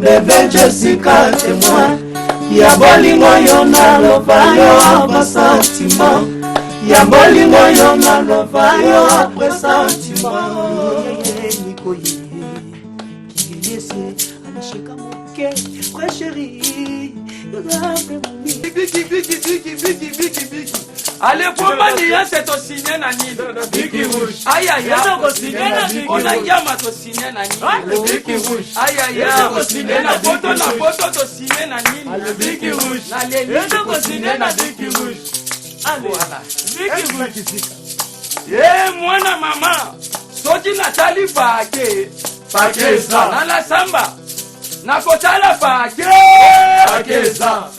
Bébé Jessica témoin ya bolingo yo na lova yo basentiment ya bolingo yo na lova yo presentiment allez, pour moi, c'est au ciné, Nani. Biki rouge. Aïe, aïe, aïe. On a yama au ciné, Nani. Biki rouge. Aïe, aïe, aïe. Au ciné, la photo au ciné, Nani. Biki rouge. Allez, au ciné, la Biki rouge. Allez, voilà. Biki rouge. Eh, moi, na maman. Soti Nathalie Pake. Pake ça. Na la samba. Na kotala Pake. Pake ça.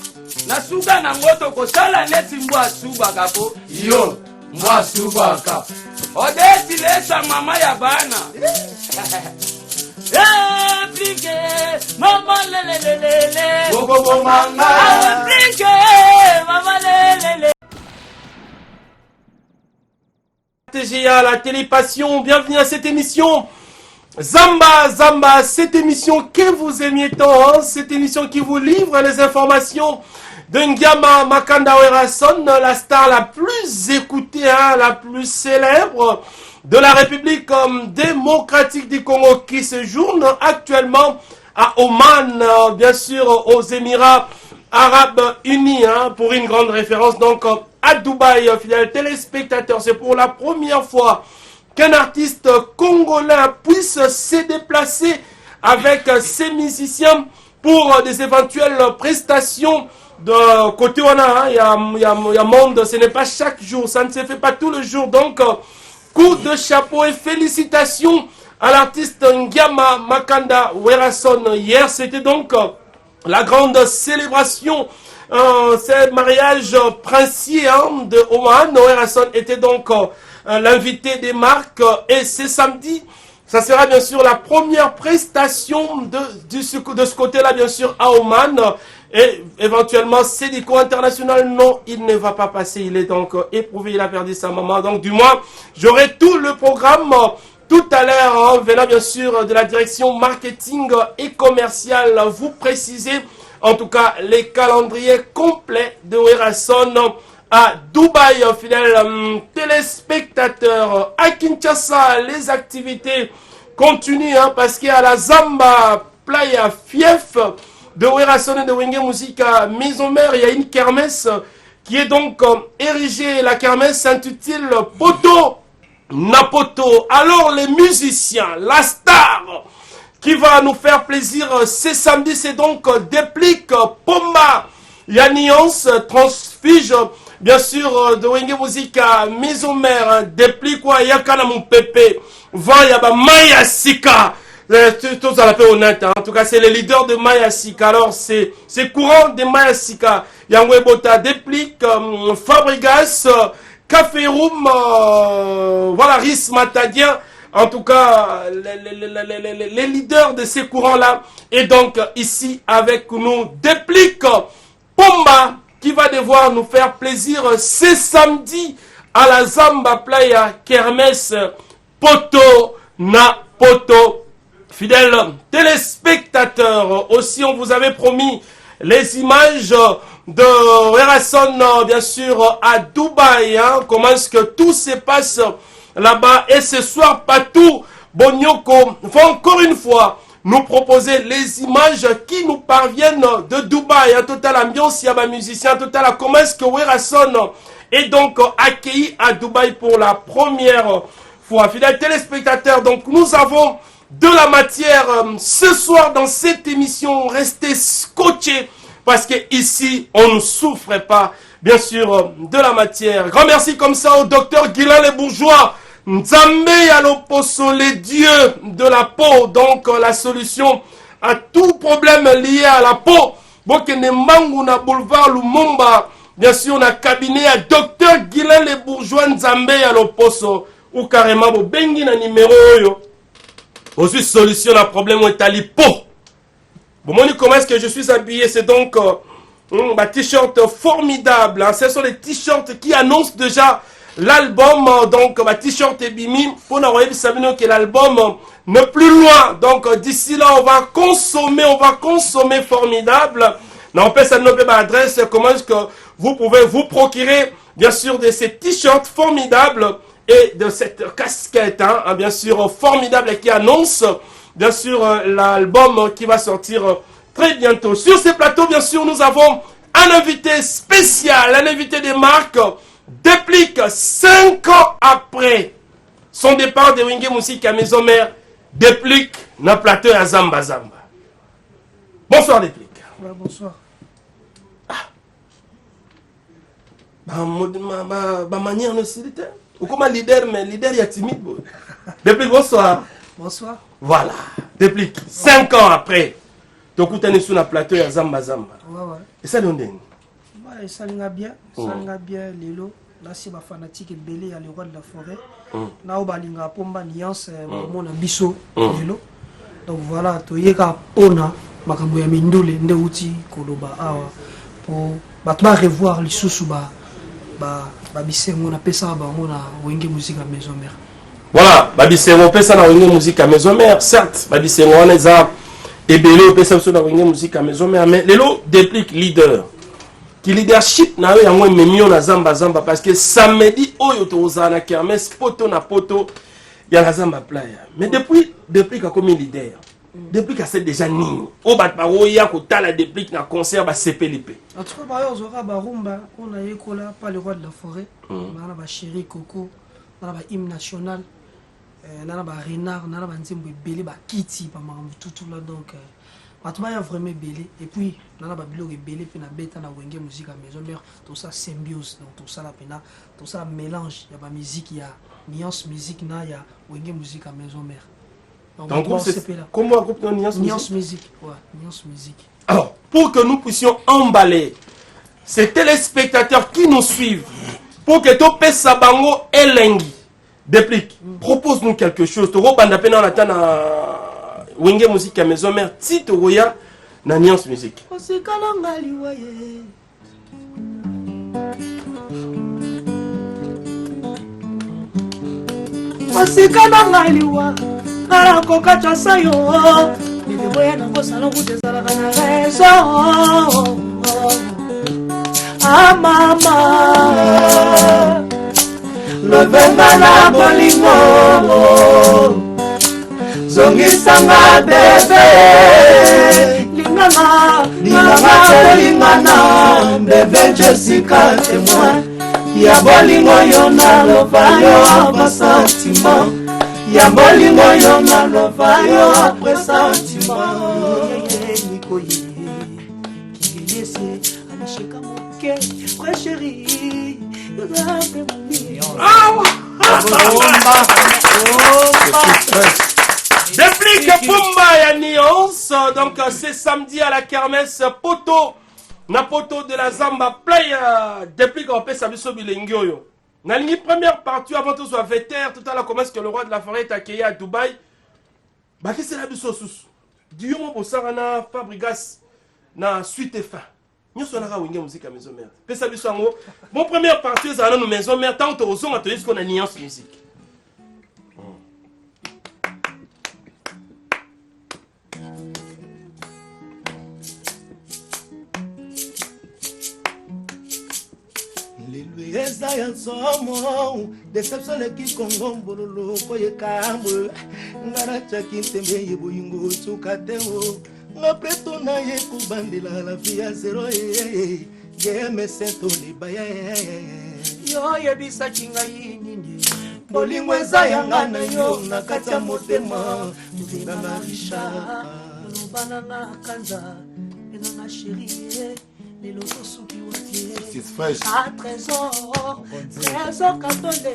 Na suga na ngoto kosala neti mbwa subaka po yo mbwa subaka odeti lesa mama ya bana Afrique mama lelelele gogo mama Afrique mama lelele TGA la télépassion, bienvenue à cette émission Zamba Zamba, cette émission que vous aimiez tant, hein, cette émission qui vous livre les informations de Ngama Makanda Werason, la star la plus écoutée, hein, la plus célèbre de la République démocratique du Congo qui séjourne actuellement à Oman, bien sûr aux Émirats Arabes Unis, hein, pour une grande référence, donc à Dubaï, fidèles téléspectateurs. C'est pour la première fois qu'un artiste congolais puisse se déplacer avec ses musiciens pour des éventuelles prestations de côté Wana. Il y a monde, ce n'est pas chaque jour, ça ne se fait pas tout le jour. Donc, coup de chapeau et félicitations à l'artiste Ngama Makanda Werason. Hier, c'était donc la grande célébration, c'est le mariage princier de Oman. Werason était donc l'invité des marques et c'est samedi. Ça sera bien sûr la première prestation de ce côté-là, bien sûr, à Oman. Et éventuellement, Sédico International, non, il ne va pas passer. Il est donc éprouvé, il a perdu sa maman. Donc, du moins, j'aurai tout le programme tout à l'heure, hein, venant bien sûr de la direction marketing et commercial. Vous précisez, en tout cas, les calendriers complets de Werason à Dubaï, fidèles téléspectateurs. À Kinshasa, les activités continuent, hein, parce qu'il y a la Zamba Playa Fief de Werason et de Wenge Musica Maison Mère. Il y a une kermesse qui est donc érigée. La kermesse s'intitule Poto Napoto. Alors les musiciens, la star qui va nous faire plaisir ce samedi, c'est donc Déplique Pomba. Il y a Nuance Transfuge, bien sûr, de Wenge Musica Maison Mère. Déplique quoi, Yakana mon pépé. Va yaba Maya Sika. Tout ça l'appelle honnête, hein. En tout cas, c'est le leader de Maya Sika. Alors, c'est courant de Maya Sika. Yangwe Bota Déplique, Fabregas, Café Room, voilà, Riz Matadien. En tout cas, les leaders de ces courants-là. Et donc, ici, avec nous, Déplique Pomba, qui va devoir nous faire plaisir ce samedi à la Zamba Playa Kermesse Poto na Poto. Fidèles téléspectateurs, aussi on vous avait promis les images de Werason, bien sûr, à Dubaï, hein, comment est-ce que tout se passe là-bas. Et ce soir, Patou Bonyoko va encore une fois nous proposer les images qui nous parviennent de Dubaï, hein, total ambiance, il y a un musicien, total comment est-ce que Werason est donc accueilli à Dubaï pour la première fois. Fidèles téléspectateurs, donc nous avons de la matière ce soir dans cette émission. Restez scotchés parce que ici on ne souffre pas, bien sûr, de la matière. Grand merci comme ça au docteur Guilain Les Bourgeois, Nzambe Yaloposo, les dieux de la peau, donc la solution à tout problème lié à la peau. Bokene Mangu na boulevard Lumumba, bien sûr, on a cabinet à docteur Guilain Les Bourgeois, Nzambe Yaloposo, ou carrément bo bengi na numéro yo. Aussi solution à problème où est à l'hypo. Bon, moi, comment est-ce que je suis habillé? C'est donc ma t-shirt formidable. Hein. Ce sont les t-shirts qui annoncent déjà l'album, donc ma t-shirt et bimi, pour n'envoyer que l'album n'est plus loin. Donc d'ici là, on va consommer formidable. Non, on peut ça nous adresse. Comment est-ce que vous pouvez vous procurer, bien sûr, de ces t-shirts formidables et de cette casquette, hein, bien sûr, formidable qui annonce, bien sûr, l'album qui va sortir très bientôt. Sur ces plateaux, bien sûr, nous avons un invité spécial, un invité des marques, Déplique 5 ans après son départ de Wenge Musique à Maison Mère, Déplique na plateau à Zamba Zamba. Bonsoir Déplique. Ouais, bonsoir. Ma manière ne s'est pas. Ou comme un leader, mais leader il y a timide. Déplique, bonsoir. Bonsoir. Voilà, Déplique 5 ans après. Donc, vous êtes sur le plateau à Zamba Zamba. Ouais, ouais. Et ça donne. Ouais, ça l'a bien. Ça l'a bien, Lelo. Là, c'est ma fanatique et belé à le roi de la forêt. Là, on va linga pomba nuance, mon abisso, Lelo. Donc voilà, tu y a ona, makambo ya mindole, nde uti koloba awa pour batma revoir les sous ba bisengo na pesa ba mona Wenge Musique à Maison Mère. Voilà, babisengo pesa na Wenge Musique à Maison Mère, certes, babisengo on est ça et belé pesa sur na Wenge Musique à Maison Mère, mais Lelo Déplique leader. Qui leadership na yo yango memio na Zamba Zamba parce que samedi oyo toza na kermesse poto na poto ya la Zamba playa. Mais depuis qu'a comme leader. Depuis qu'a c'est déjà nini. O bat ba oya ko tala Déplique na concert ba CPLP. En tout cas, bah on aura ba rumba, on a écola pas le roi de la forêt, on a ba chéri Coco, on a ba hymne national, on a ba renard, on a ba nzembo belé ba kiti pa marambu tout là donc Matuma y a vraiment belé et puis on a ba bilo belé puis na beta na Wenge Musique à Maison Mère, tout ça symbiose donc tout ça la pena, tout ça mélange, il y a ba musique, il y a nuance musique na, il y a Wenge Musique à Maison Mère. Donc comment un groupe de Nuance Musique, ouais, Nuance Musique. Alors, pour que nous puissions emballer ces téléspectateurs qui nous suivent, pour que tu pèses Sabango et Lengi, Déplique, propose-nous quelque chose. Tu vas pendant la temps à Wenge Musique à Maison Mère, si tu regardes na Nuance Musique. Kala koka chasa yo Nile boya nango salo kute zalaka na rezo Ah mama Lobenga na bolingo Zongisanga bebe Linganga Lingana Bebe Jessica témoin Ya bolingo yo na lovayo Basantiment Ya bolingo yo na lovayo après sentiment Nikoye Kigese Anishika moke Frère chéri Yo zape mami Déplique Pumba ya Nuance. Donc c'est samedi à la kermesse poto na poto de la Zamba Playa. Déplique on peut s'abisso bilengyo. Dans la première partie, avant tout soit vétère, tout à l'heure, comment est-ce que le roi de la forêt est accueilli à Dubaï? Bah, qu'est-ce que c'est la bisosus? Guillaume Bossarana, Fabrigas, na suite et fin. Nous sommes là, Wenge Musique à Maison Mère. Fais ça, Bissango. Mon première partie, c'est à nos Maison Mère, tant que nous avons ce qu'on a Nuance Musique. Eza ya nsomo deception eki kongo mbololo koye kamwe ngara chaki ntembe ye boyingo tukate o ngapreto na ye kubandela la via zero ye mesento libaya yo yebisa kinga yinyi bolingo eza ya ngana yo nakata motema mvinga na risha lobana na kanza ena na chérie les locaux sont à trésor katole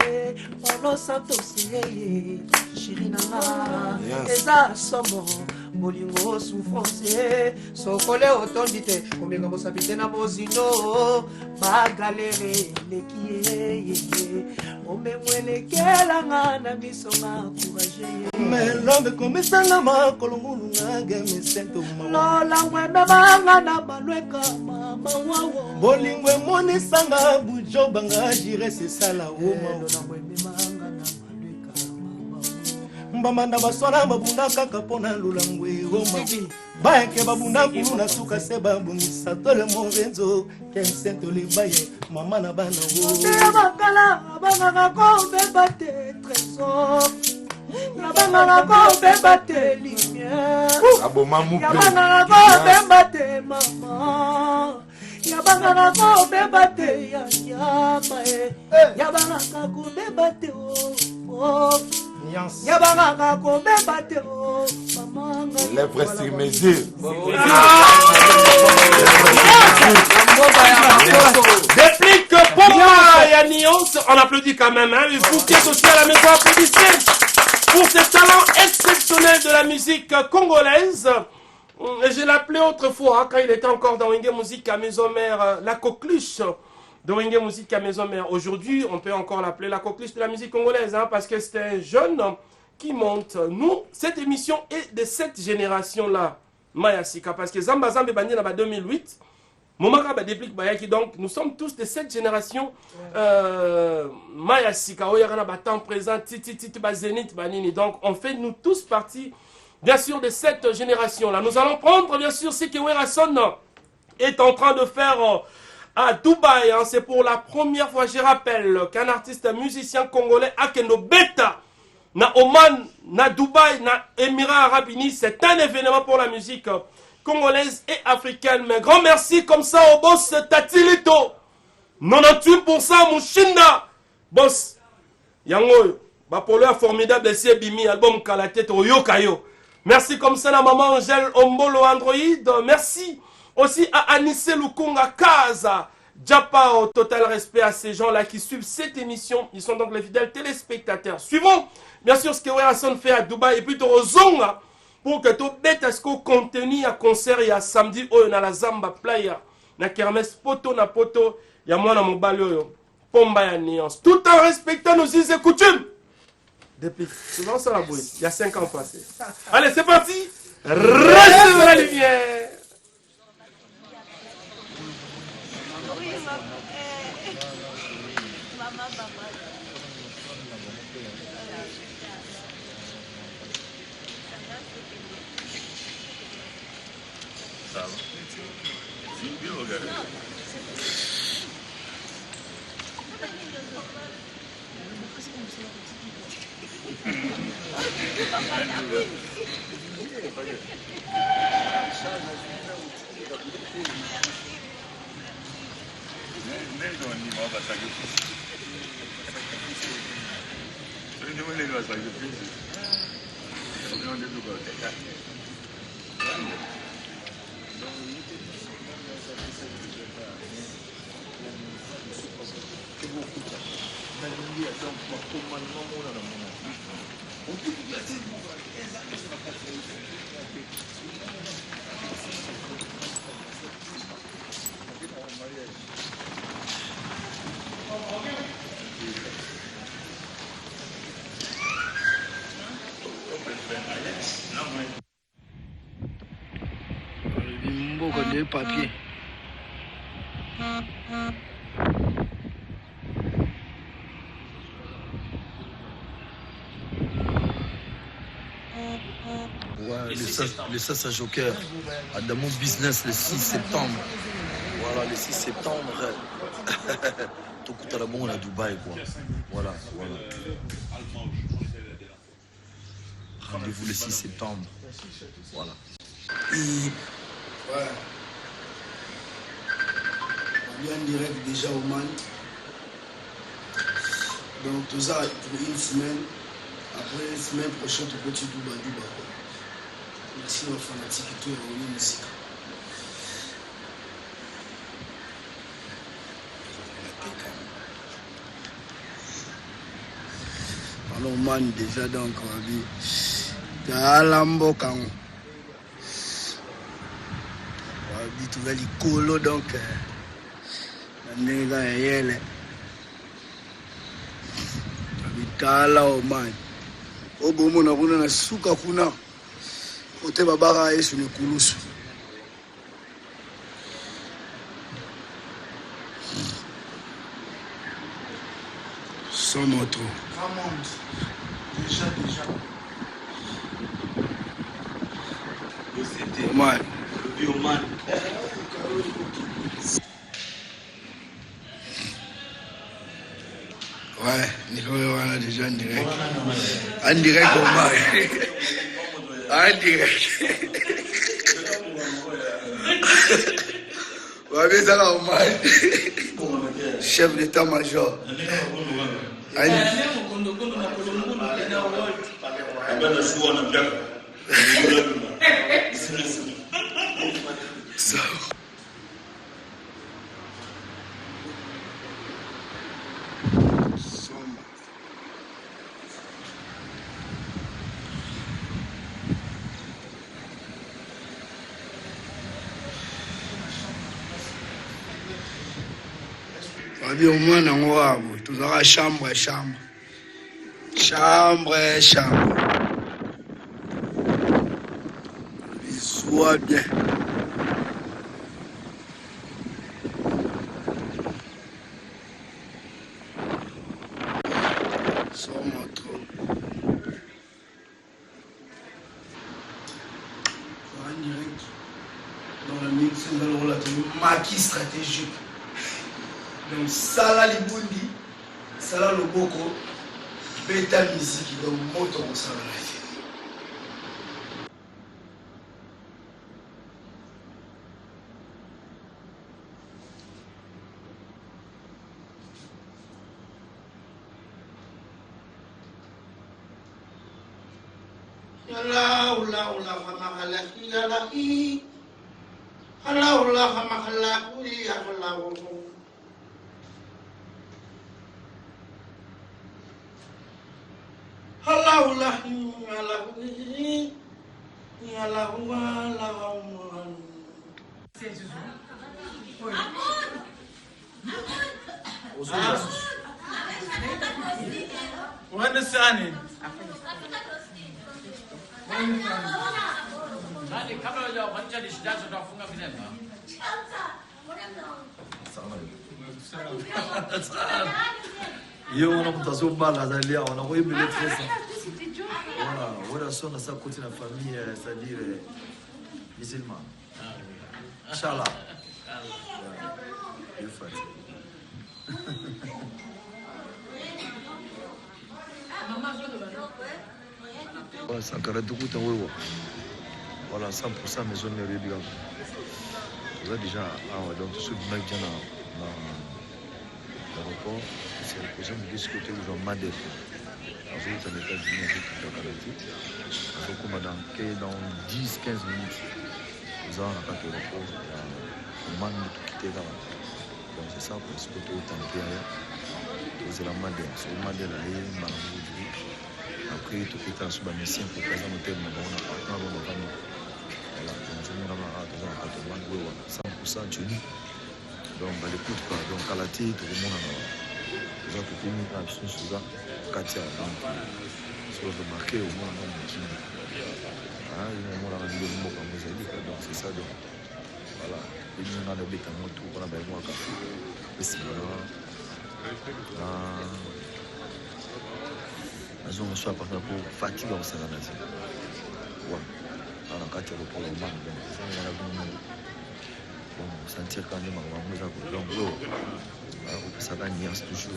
Pablo Santos chéri nanga eza somo bolingo souffrance sokole otondi te komenga bosapi te na bozindo bagalere leki omemwelekelanga na miso nga courage melombe komisanga makolongulu ngage misento lolangwe memanga na malweka mama wawo bolingo emonisanga bujoba nga jire sesala oma mbamanda baswana babunda kaka mpona lulangwe oma bayeke babunda kulu na suka se babungisa tole movenzo kensento libaye mama na bana bakala bangaka kobeba te trésor yabangaka kobeba te lumière yabangaka kobeba te mama yabangaka kobeba te yanyama yabangaka kobeba te yabangaka kobeba te mamanga lèvres sur mes yeux. Déplique Pomba et Alliance. On applaudit quand même. Hein. Vous qui êtes aussi à la maison, applaudissez pour ce talent exceptionnel de la musique congolaise. Je l'appelais autrefois, hein, quand il était encore dans Wenge Musique à Maison Mère, la coqueluche de Wenge Musique à Maison Mère. Aujourd'hui, on peut encore l'appeler la coqueluche de la musique congolaise, hein, parce que c'est un jeune qui monte. Nous, cette émission est de cette génération-là, Maya Sika, parce que Zamba Zamba Bandi en 2008, Momaka Badeplik Bayaki, donc nous sommes tous de cette génération Maya Sika, Oyarana Batan présent, Titi Titi Bazenit Banini, donc on fait nous tous partie, bien sûr, de cette génération-là. Nous allons prendre, bien sûr, ce que Werason est en train de faire à Dubaï. Hein. C'est pour la première fois, je rappelle, qu'un artiste musicien congolais, Akendo Beta, na Oman, na Dubaï, na Émirats Arabes Unis, c'est un événement pour la musique congolaise et africaine. Mais grand merci comme ça au boss Tatilito. 98% Mouchinda. Boss, Yango, bah pour le formidable essai Bimi, album Kalatet Oyokayo. Merci comme ça à maman Angèle Ombolo Android. Merci aussi à Anissé Lukunga Kaza. Japa, au total respect à ces gens-là qui suivent cette émission. Ils sont donc les fidèles téléspectateurs. Suivons, bien sûr, ce que Werason fait à Dubaï et puis Rozonga pour que tout bête à ce qu'on continue à concert et à samedi, oh, na la Zamba Playa, na Kermesse Poto na Poto, ya moi na Mobalo, Pomba ya Nuance. Tout en respectant nos us et coutumes. Depuis, souvent ça la bouille, il y a 5 ans passés. Allez, c'est parti. Reste sur la lumière. Le papier. Ouais, le Sassa Joker à dans mon business le 6 septembre. Voilà, le 6 septembre. Tout coûte à la bonne à Dubaï, quoi. Voilà. Rendez-vous le 6 septembre. Voilà. Et ouais. On est en direct déjà au Man. Donc tout ça pour une semaine. Après une semaine prochaine, tu peux tout Dubaï. Merci aux fanatiques et tout, et aux musiques. Alors Man déjà donc on a vu. T'as Lambo Kang. toza likolo donc na ndenge kaka yele abitala omani obomona kuna na suka kuna kote babaka yesu nekulusu sans moto Déjà. C'était mal. Le bioman. Ouais, Nicolas Wana déjà en direct. En direct au mar. En direct. Ouais, mais ça va au mar. Chef d'état-major. Au moins, on a tout à chambre. Soit bien. Sans moto. En direct. Dans le mix, on a le maquis stratégique. Donc, Sala Libundi, Sala Loboko, Beta musique, donc moto au Sala. Yo, on a monté mal à Zalia, on a envoyé mes lettres. Voilà, relation dans sa côté de la famille, c'est-à-dire musulman. Inch'Allah. Sankara Dougou Tawewa. Voilà, 100% maison de Rébiga. Vous avez déjà, donc ceux qui m'ont dit dans l'aéroport, c'est le prochain de ce côté où j'en madé. Alors, je vais aux États-Unis avec le Canada. Alors, dans 10-15 minutes, vous avez un aéroport, on m'a dit de quitter là. Donc, c'est ça pour ce côté où tu es. C'est la madé. C'est la madé là, il y a après, tout est en sous-bas, mais si on peut pas dans le thème, on a pas de temps, voilà, donc je me rends à 100% tenu. Donc, à l'écoute, donc à la tête, tout le monde a déjà coupé une action sur ça, Katia, donc, sur le marqué, au moins, on a qui. Ah, il y a un moment, on a dit le mot comme vous avez dit, donc c'est ça, donc, voilà, et nous, on a le béton, tout, on a bien moi, et c'est voilà. Nous avons soit pour fatigue au Sénégal. Ouais. Alors, quand tu as le problème, on va sentir quand même que donc, ça va nier toujours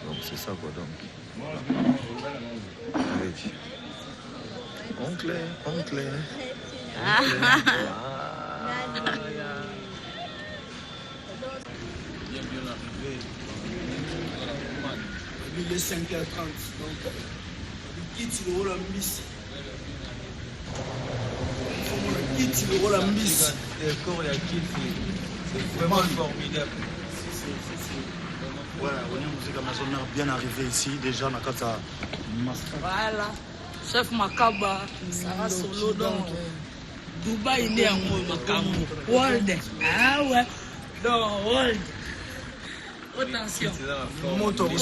donc, c'est ça quoi. Donc, oncle. Il est 5h30, donc il quitte le rôle en miss. Il quitte le rôle en miss. D'accord, il y a qui c'est vraiment formidable. Voilà, on est bien arrivé ici, déjà on a quand ça. Voilà, chef Makaba, Sarah Solo donc. Dubaï il est en Makambo. World. Ah ouais. Donc World. Attention.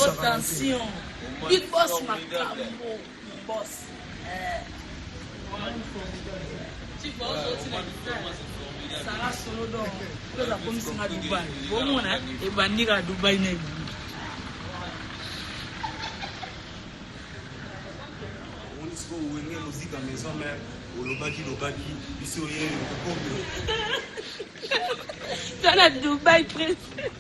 Attention. Big boss Makambo. Big boss. Tu vois aujourd'hui ça va solo donc. Que la police à Dubaï. Bon mon hein et bandir à Dubaï n'est. Musique à maison mère olobaki biso ye dans la Dubaï presque.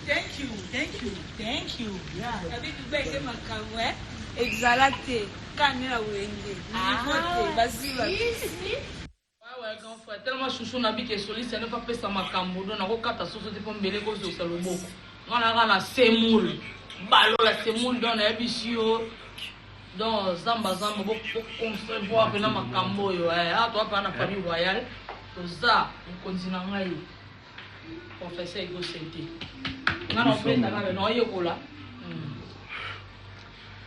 Thank you yeah avec Dubaï c'est ma camoué exalté quand na wenge niveau basi ouais grand frère tellement chouchou na bike soliste ne pas pesa makambo donc na ko kata soso te pombele ko zo saloboko ngana semoule balola semoule dans na bisio donc zamba bo concevoir pena makambo yo ah toi pas na famille royale to za continue ngai professeur Ego Sente ngana penda na no yekola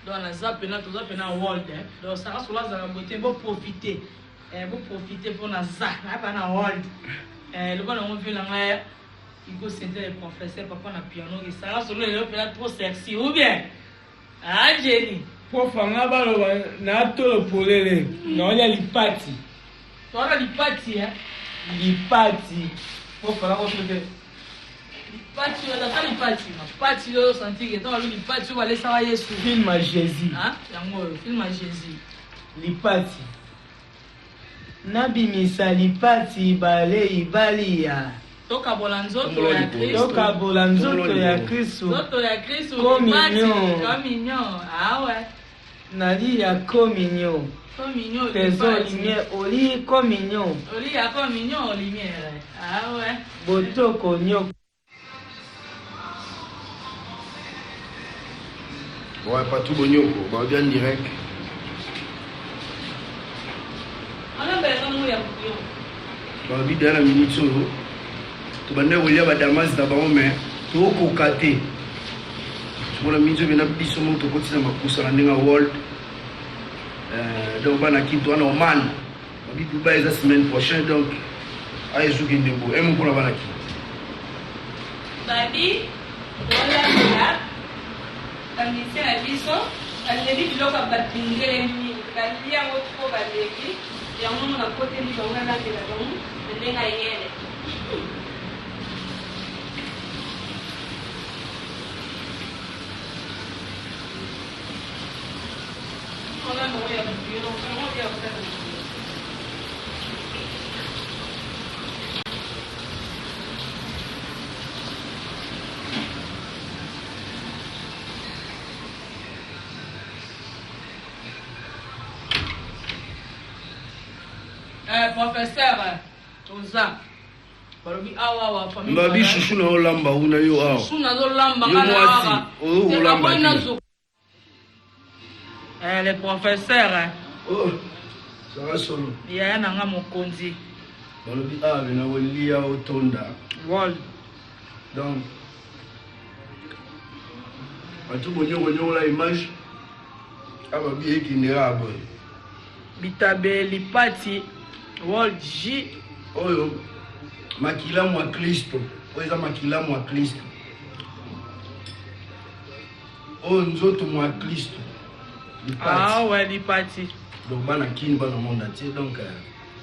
donc na za pena to za pena world donc ça va sur la za beauté bo profiter pour na za na pas na world le bon on veut la ngai Ego Sente le professeur papa na piano et ça va sur le pena trop sexy ou bien ah Jenny Pofanga baloba na tolo polele na onya lipati. Toi lipati Lipati. Pofanga ko tete. Lipati la lipati. Lipati yo senti que dans lipati va laisser va Yesu. Film à Jésus. Hein? Yango film à Jésus. Lipati. Nabi misa lipati bale ibalia. Toka bolanzoto ya Kristo. Toka bolanzoto ya Kristo. Zoto ya Kristo. Communion. Ah ouais. Nali ya communion. Communion. Trésor lumière, oli communion. Oli ya communion lumière. Ah ouais. Botoko nyoko. Ouais, pas tout bonyoko, bah bien direct. On a besoin de ya bouillon. Bah bi dans la minute solo. To bande wolia ba damas da ba me to ko kate. Mona minzo bena biso mo to kotina makusa na ndinga world. Donc bana kinto ana Oman. Ba Dubaï la semaine prochaine donc ay zuki ndebo em ko na bana ki. Babi wala ya kamisa la biso alebi biloko batingele ni kalia ngotko balebi ya mono na kote ni ba wala de la bangu ndenga yele. Professeur Oza balobi awa famille Mbabi chouchou na olamba una yo awa chouchou na olamba ngana awa o olamba le professeur oh ça va solo ya nanga mokonzi balobi awa na wolia otonda world donc atu bonyo la image aba bi ekinera boy bitabe lipati world J oyo makila mwa Kristo oza makila mwa Kristo o nzoto mwa Kristo ah ouais lipati donc bana kin bana monde entier donc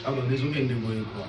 aba besoin de boye quoi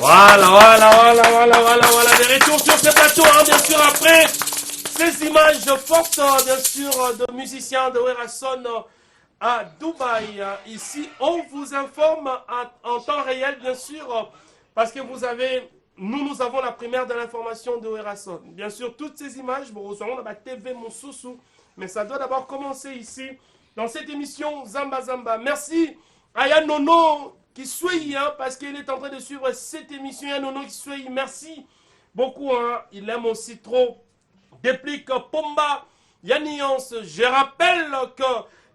Voilà. Des retours sur ce plateau, hein, bien sûr, après ces images fortes, bien sûr, de musiciens de Werason à Dubaï. Ici, on vous informe en temps réel, bien sûr, parce que nous avons la première de l'information de Werason. Bien sûr, toutes ces images, nous recevons dans la TV Moussousou, mais ça doit d'abord commencer ici, dans cette émission Zamba Zamba. Merci à Yanono qui suit, hein, parce qu'il est en train de suivre cette émission. Yanono qui suit, merci beaucoup. Hein. Il aime aussi trop Déplique Pomba, Yaniance. Je rappelle que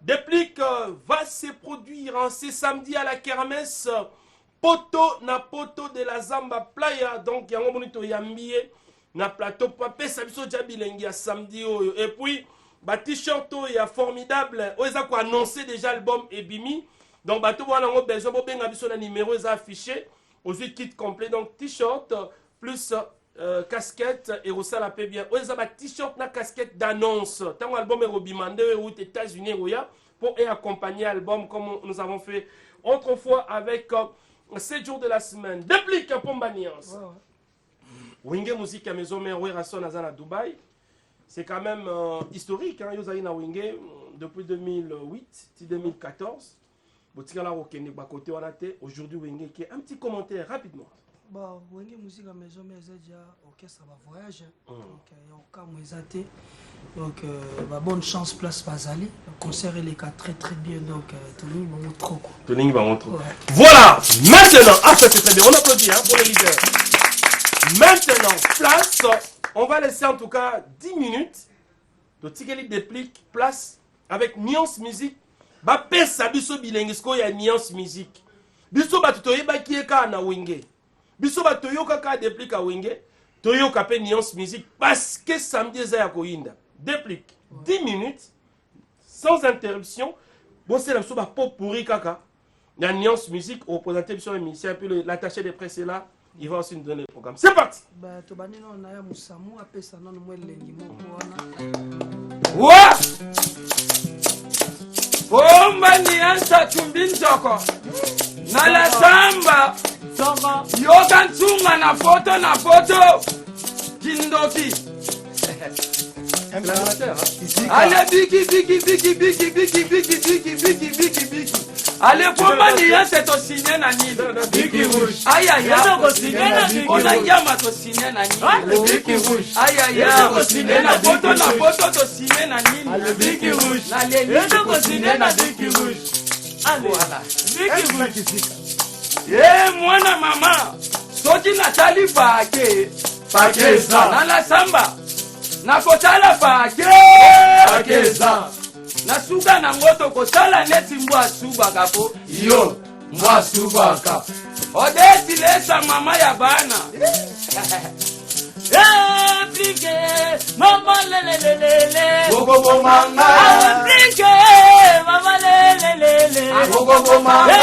Déplique va se produire hein, ce samedi à la kermesse poto na poto de la Zamba Playa. Donc, yango bonito yambie na plateau papé sabiso jabilengi ya samedi oyo. Et puis, ba t-shirt ya formidable. Oza ko annoncer déjà l'album Ebimi. Donc, bato wana ngo besoin bo benga biso na numéro est affiché. Aussi kit complet donc t-shirt plus casquette et ça la paie bien. Oza ba t-shirt na casquette d'annonce. Tant album est robimande aux États-Unis pour accompagner l'album comme nous avons fait autrefois avec 7 jours de la semaine. Déplique Pombaniance. Wenge Musique à Maison Mère Werason à Dubaï. C'est quand même historique. Hein. Yosaï na Wenge depuis 2008-2014. Aujourd'hui, Wenge qui est un petit commentaire rapidement. Bon, Wenge Musique à Maison Mère déjà orchestre va voyage. Donc il y a aucun moisaté. Donc bonne chance place Bazali. Le concert il est très très bien donc Tony va trop quoi. Tony va trop. Voilà, maintenant, ça c'est très bien. On applaudit hein, pour les leaders. Maintenant, place, on va laisser en tout cas 10 minutes de Tigeli Déplique place avec Nuance Musique. Ba pesa biso bilengisko ya Nuance Musique. Biso ba toyeba kieka na Wenge. Biso ba toyoka ka Déplique à Wenge. Toyoka pe Nuance Musique parce que samedi za ya koinda. Déplique 10 minutes sans interruption. Bon c'est la biso ba pop pourri kaka. La Nuance Musique représenté biso émission puis l'attaché de presse est là. Il va aussi nous donner le programme. C'est parti. Bah to bani non na ya musamu apesa non mo lengi moko wana. Wa! Pomba ni ansa chumbinjoko. Na la samba. Samba. Yoga ntunga na foto. Kindoki. Allez, biki. Allez, pomba ni ansa to signer na nini. Biki rouge. Aïe. On a yama to signer na nini. Biki rouge. Aïe. To signer na foto to signer na nini. Biki rouge. Na leli to signer na biki rouge. Voilà. Biki rouge. Mwana mama. Soki na tali pake za. Na la samba. Na kotala pake za. Na suga na ngoto kosala neti mbwa suba kapo. Yo, mbwa suba kapo. Odeti lesa mama ya bana. Plike, mama lelelelele. Gogo mama. Plike, mama lelelelele. Gogo mama.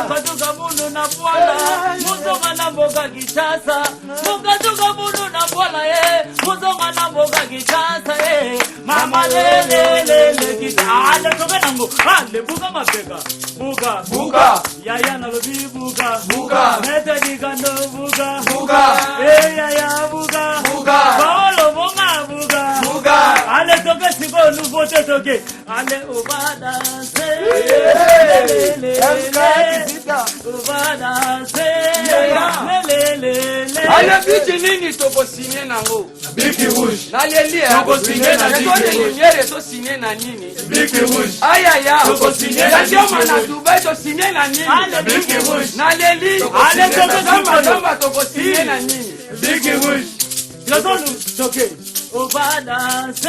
Mukatuka munu na bwala. Muzonga na mboga Kinshasa. Mukatuka munu na bwala Muzonga na mboga Kinshasa Mama lelelele kita. Ale toka nango. Ale buka mapeka. Buka. Yaya na lobi buka. Mete digando buka. Yaya buka. Paolo bonga buga. Ale toke siko nuvote toke. Ale obada se. Obada se. Ale biki nini toko signé nango. Biki rouge. Na leli toko signé na biki rouge. To signé na nini. Biki rouge. Aïe. Toko signé na Dioma na Dubaï to signé na nini. Ale biki rouge. Na leli. Ale toko Zamba toko signé na nini. Biki rouge. Nous choqué. On va danser,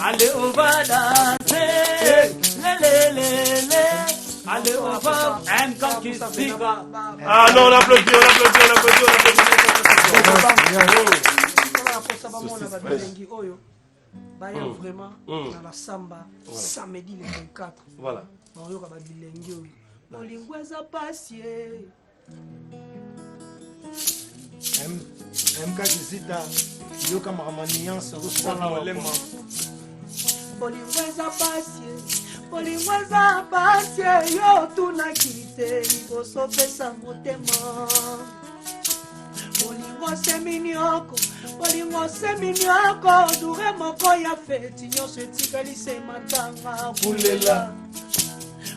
allez on va danser, allez on va encore qui s'affica. Ah non, on applaudit. Vraiment dans la samba samedi le 24. Voilà. On y aura bilengi. On lingwaza passer. MK Zita yoka makamaniance Sana olema Polingweza pasie yo tunaki te liboso pesa motema Bolingo seminioko dure moko ya feti nyonso etikali se matanga kulela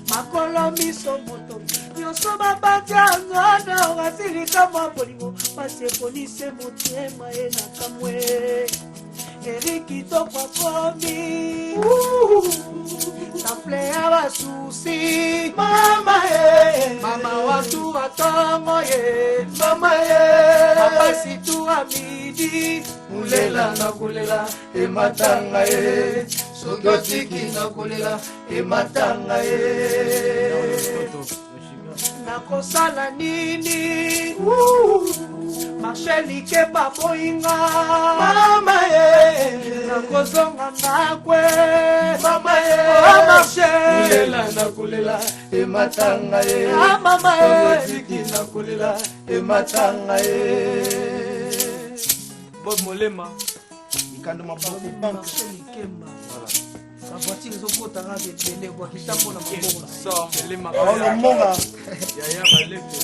makolo miso moto nyonso babati angono wasilika mwa bolingo pasi epolise motema ye na kamwe erikitoko akomi sample ya basusi mama watu watongo ye mama mapasi tu amidi kulela na kulela ematanga ye soki otiki na kulela ematanga ye nakosala nini marshe likeba boyinga mama nakozonga nakwe mama marshe kulela na kulela ematanga ye mama otiki na kulela ematanga ye Bob Molema ikando mabanki banki marshe likemba sa voiture ezokotanga bebele bwakita mpona maboko So Molema olomonga Yaya Baleke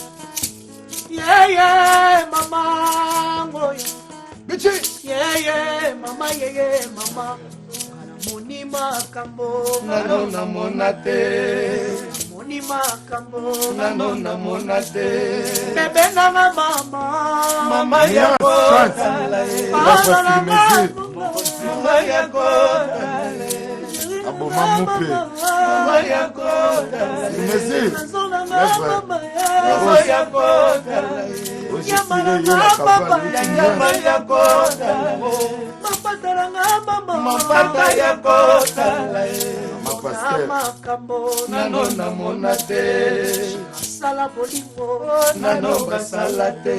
yeye mama ngoyo bichi yeye mama moni makambo nano namona te moni makambo nano namona te bebe nanga mama ya kotala ye mama ya kotala ye aboma mupe mama ya kotala ye mama ya kotala ye nyama ya kotala ye mapata ya kotala ye makambo nano namona te sala bolingo nano basala te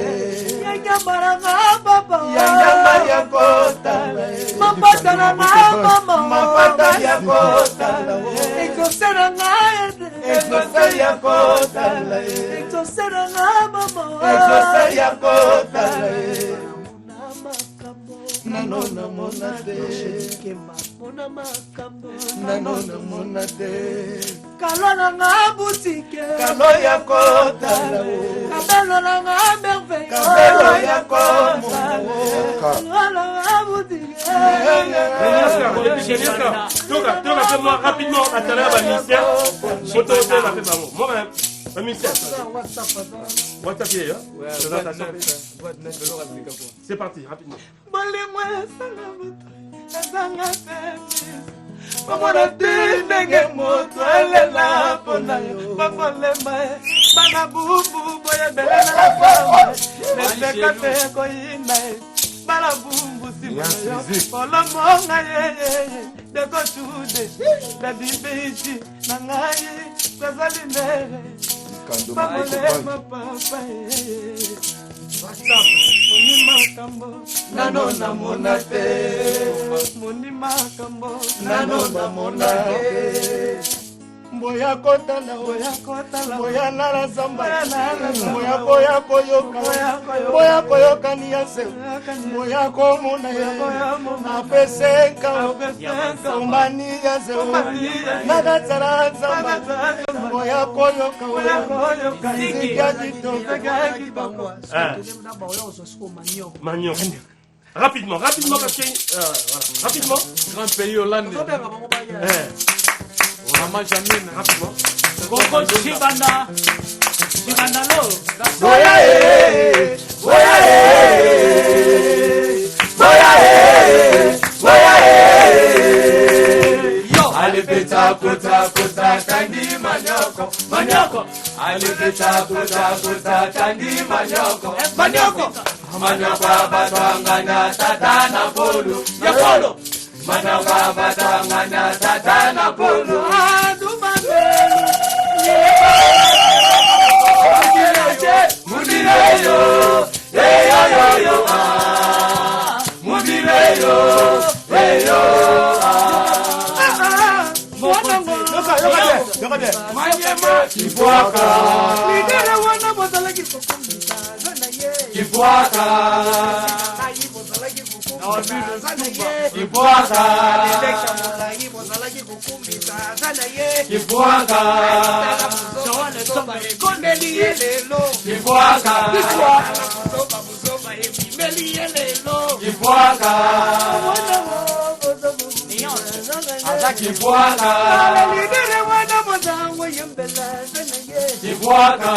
yanyamaranga baba yanyama ya kotala ye mapataranga mama mapata ya kotala ye exoseranga exosa ya kotala ye exoseranga mama exosa ya kotala ye makambo nano namona te mona makambo nano namona te kalo nanga butike kalo ya kotala ye kabelo nanga merveille kabelo ya kotala ye kalo nanga butike Toka, fais-moi rapidement à travers la mission. Photo, fais moi même. La mission. WhatsApp, il est là. C'est parti, rapidement. Mamona te ndenge moto elela mpona yo bakolema bana bubu boyebele na fama neseka te koyina ye bala bumbu nsima yo olomonga yeyeye dekotude dadibiti na ngai kozali mere bakolema papa yeye moni makambo nano namona te moni makambo nano namona te mboya kotala mboya nala zamba mboya koyoka mboya koyoka niase mboya komona ye apesenka omani yase nakatsala zamba mboya koyoka nzika kitoko Magnon. Rapidement, parce que... voilà. Rapidement. Grand pays hollandais Mama Jamine Rapidement. Koko Shibanda lo Yo ale peta kota kandi manyoko ale peta kota kandi manyoko abatwanganya tata na polo ya polo manyoko abatwanganya tata na polo mudireyo eyo mudireyo eyo Manyema kibwaka lidere wana bozalaki kokomisa zona ye Kibwaka Kibwaka Kibwaka Kibwaka Kibwaka Kibwaka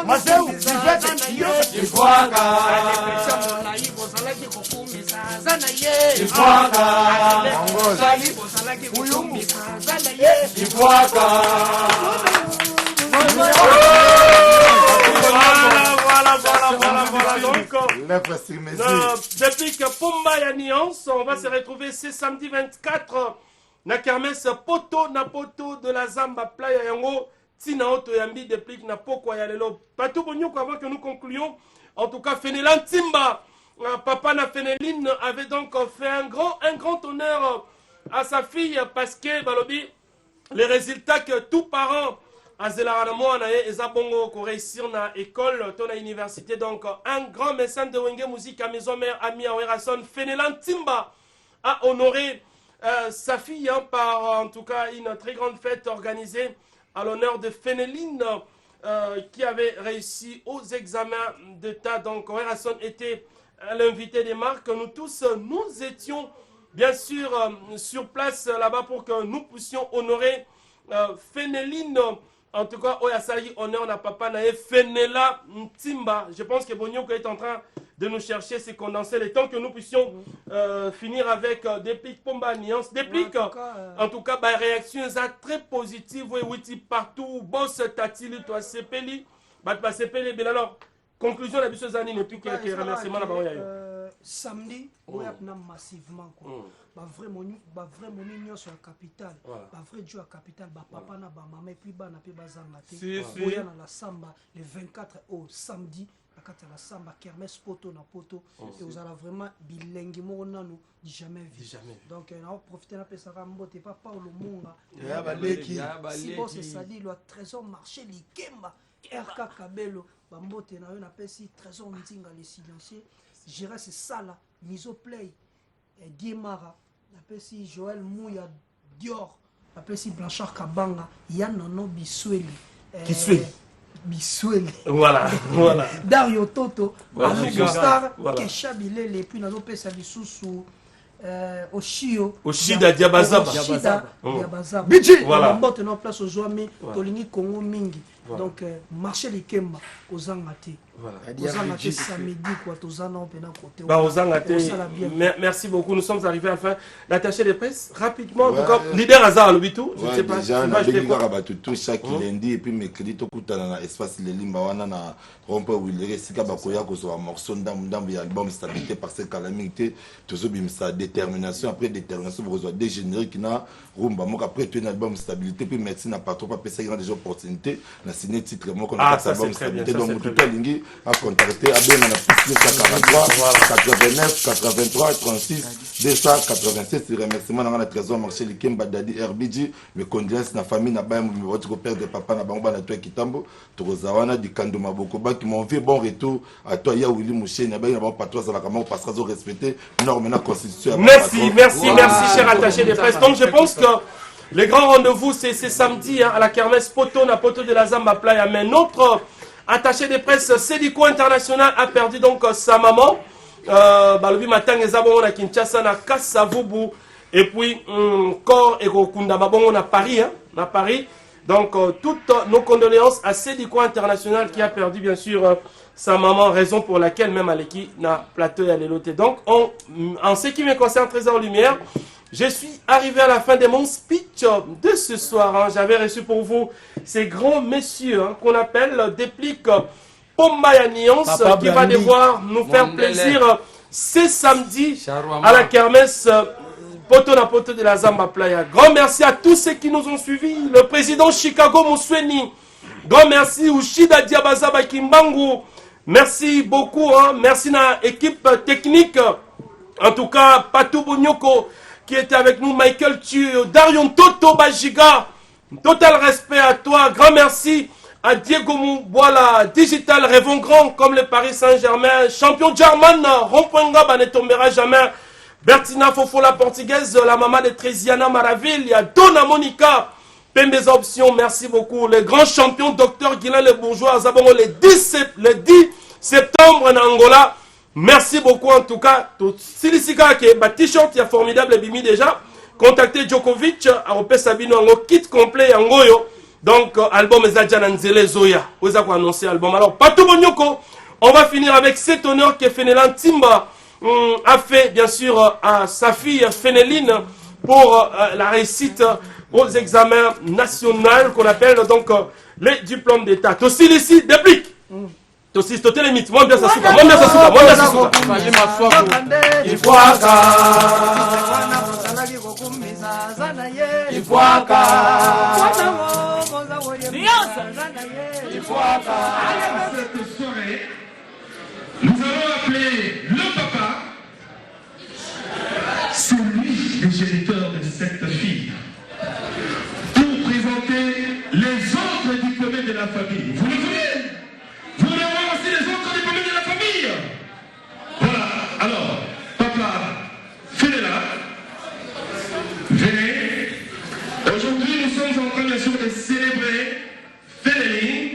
Mazeu, Kibwaka Kibwaka Voilà. Donc, depuis que Pomba y a Nuance, on va se retrouver ce samedi 24 na kermesse poto na poto de la Zamba Playa Yango. Tina Oto Yambi déplique na pokwa ya lelo. Patou Bonyoko, avant que nous concluions, en tout cas, Fénélan Timba, papa na Fénéline, avait donc fait un grand honneur à sa fille parce que, Balobi, les résultats que tout parent a Ezabongo ko réussir na école, ton université, donc un grand mécène de Wenge Musique à Maison Mère, ami à Werason, Fénélan Timba, a honoré sa fille par, en tout cas, une très grande fête organisée à l'honneur de Fénéline qui avait réussi aux examens d'État. Donc, Werason était l'invité des marques. Nous tous, nous étions bien sûr sur place là-bas pour que nous puissions honorer Fénéline. En tout cas, Oyasali, honneur n'a papa nae Fénéla Ntimba. Je pense que Bonyoko est en train de nous chercher, c'est condenser le temps que nous puissions finir avec Déplique Pomba Nuance. Déplique, en tout cas, bah, réaction très positive, oui, partout. Boss Tatili, toi, Sepeli, bah, Sepeli, bien alors, conclusion la biseuse année, et puis que remerciement là-bas. Samedi, on a massivement quoi. Vraiment union sur la capitale. Vrai Dieu à capitale, papa na maman et puis na pe bazangate. Boya na la samba le 24 au samedi. La samba kermesse poto na poto et vous allez vraiment bilingue mo nanu jamais vu. Donc on a profité na pesa rambote papa au monga. Si bon c'est ça dit le trésor marché likemba RK Kabelo bambote na yo na pesi trésor nzinga les silencieux. J'irai c'est ça là miso play Diemara na pesi Joël Mouya Dior na pesi Blanchard Kabanga Yanono Bisweli Bisweli voilà Dario Toto Star voilà. Kesha Bilele puis na pesa bisusu Oshida Diabazaba Bidji voilà mbote na place au Joami tolingi Congo mingi donc marché likemba ozangate ozangate samedi quoi tozana on pena côté merci beaucoup, nous sommes arrivés à la fin. L'attaché de presse rapidement en tout cas leader Hazard Lobitou je ne sais pas déjà na bengi kaka tout chaque lundi et puis mercredi to kutana na espace le limba wana na rompo wilere sika bakoya ko so morceau ndambu ya album stabilité parce que calamité toujours bimsa détermination après détermination vous reçoit des génériques na rumba moko après tu un album stabilité puis merci na patron pas pesa grande opportunité na signé titre moko na album stabilité donc tout à lingi a contacté à bien na plus 43 89 83 36 287 remerciement na la trésor marché likemba dadi RBG mes condoléances na famille na ba votre père de papa na bango na toi kitambo tozawana di kando maboko ba qui m'ont fait bon retour à toi ya Willy Mouché na ba na patron za la kama parce qu'ils ont respecté normes na constitution. Merci cher attaché de presse. Donc je pense que le grand rendez-vous c'est samedi à la kermesse poto na poto de la Zamba Playa, mais notre attaché de presse Sédico International a perdu donc sa maman. Balobi matin ezabongo na Kinshasa na Kasavubu et puis corps et Kunda babongo na Paris na Paris. Donc toutes nos condoléances à Sédico International qui a perdu bien sûr sa maman, raison pour laquelle même Aleki na plateau à l'éloté. Donc en ce qui me concerne Trésor Lumière, je suis arrivé à la fin de mon speech de ce soir. J'avais reçu pour vous ces grands messieurs qu'on appelle Déplique Pomba Nuance qui va devoir nous faire plaisir ce samedi à la kermesse poto na poto de la Zamba Playa. Grand merci à tous ceux qui nous ont suivis. Le président Chicago Mousweni. Grand merci Ushida Diabazaba Kimbangu. Merci beaucoup. Merci à l'équipe technique. En tout cas, Patou Bonyoko qui était avec nous, Michael Tue, Darion Toto Bajiga. Total respect à toi. Grand merci à Diego Mouboula, Digital, rêvons grand comme le Paris Saint-Germain, champion German, Rompuenga, ne tombera jamais. Bertina Fofo, la portugaise, la maman de Trésiana Maraville, il y a Donna Monica, Pembeza Option, merci beaucoup. Le grand champion, Dr Guilain Le Bourgeois, Zabongo, le 10 septembre en Angola. Merci beaucoup en tout cas. Silisika, qui est t-shirt, il y a formidable, bimi déjà. Contactez Djokovic, Arope Sabino, un kit complet, Angoyo. Donc, album Zadjan Nzele Zoya. Vous avez annoncé album. Alors, Patou Bonyoko, on va finir avec cet honneur que Fenelan Timba a fait, bien sûr, à sa fille Fénéline pour la réussite aux examens nationaux qu'on appelle donc les diplômes d'État. Aussi, ici, déplique. Aussi, c'est les mythes. Moi, bien ça souka. Moi, bien ça souka. Moi, bien ça souka. Il faut cette soirée, nous allons appeler le papa. C'est lui le géniteur de cette fille. Pour présenter les autres diplômés de la famille. Vous le voulez? Vous voulez voir aussi les autres diplômés de la famille? Voilà. Alors, papa, venez-là. Venez. Aujourd'hui, nous sommes en train bien sûr de célébrer Fénéline,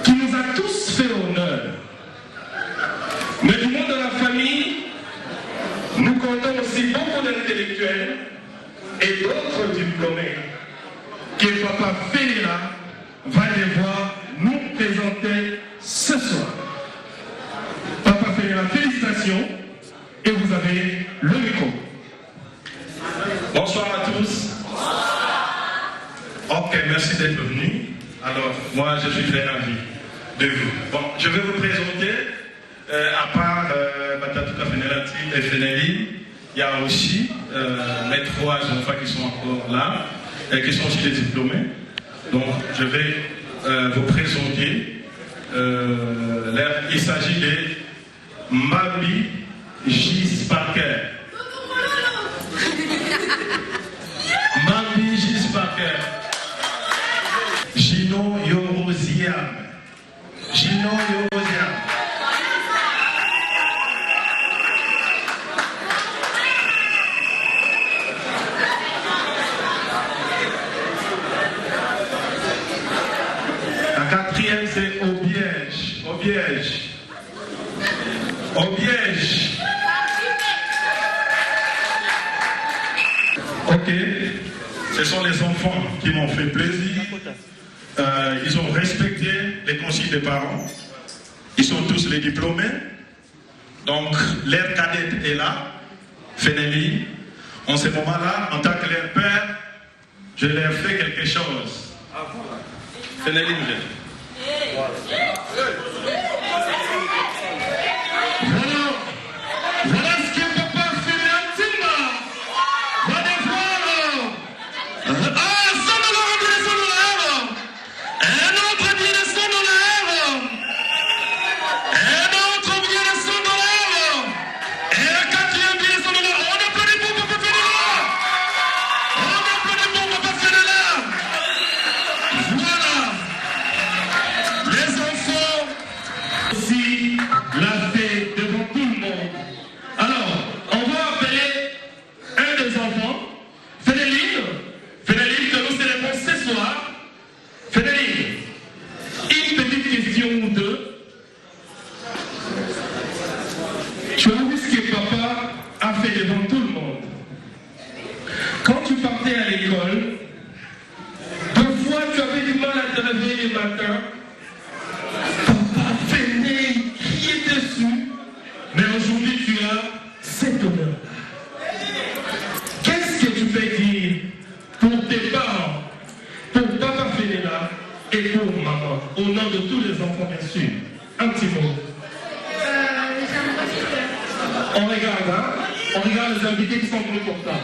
qui nous a tous fait honneur. Mais du monde de la famille, nous comptons aussi beaucoup d'intellectuels et d'autres diplômés que papa Fénéla va devoir nous présenter ce soir. Papa Fénéla, félicitations et vous avez le micro. Bonsoir à tous. Ok, merci d'être venus. Alors, moi, je suis très ravi de vous. Bon, je vais vous présenter, à part Batatuka Fénélati et Fénéline, il y a aussi mes 3 enfants qui sont encore là, et qui sont aussi des diplômés. Donc, je vais vous présenter. Il s'agit de Mabi Gis Parker. Mabi Gis Parker. Gino Yorosiam. Gino Yorosiam. La 4e, c'est Obiège. Obiège. Obiège. Ok. Ce sont les enfants qui m'ont fait plaisir. Ils ont respecté les consignes des parents. Ils sont tous les diplômés. Donc, leur cadette est là, Fénéline. En ce moment-là, en tant que leur père, je leur fais quelque chose. Fénéline, voilà ce que papa Fénéla Timba va devoir. Et pour maman, au nom de tous les enfants, bien sûr, un petit mot. On regarde les invités qui sont venus pour ça.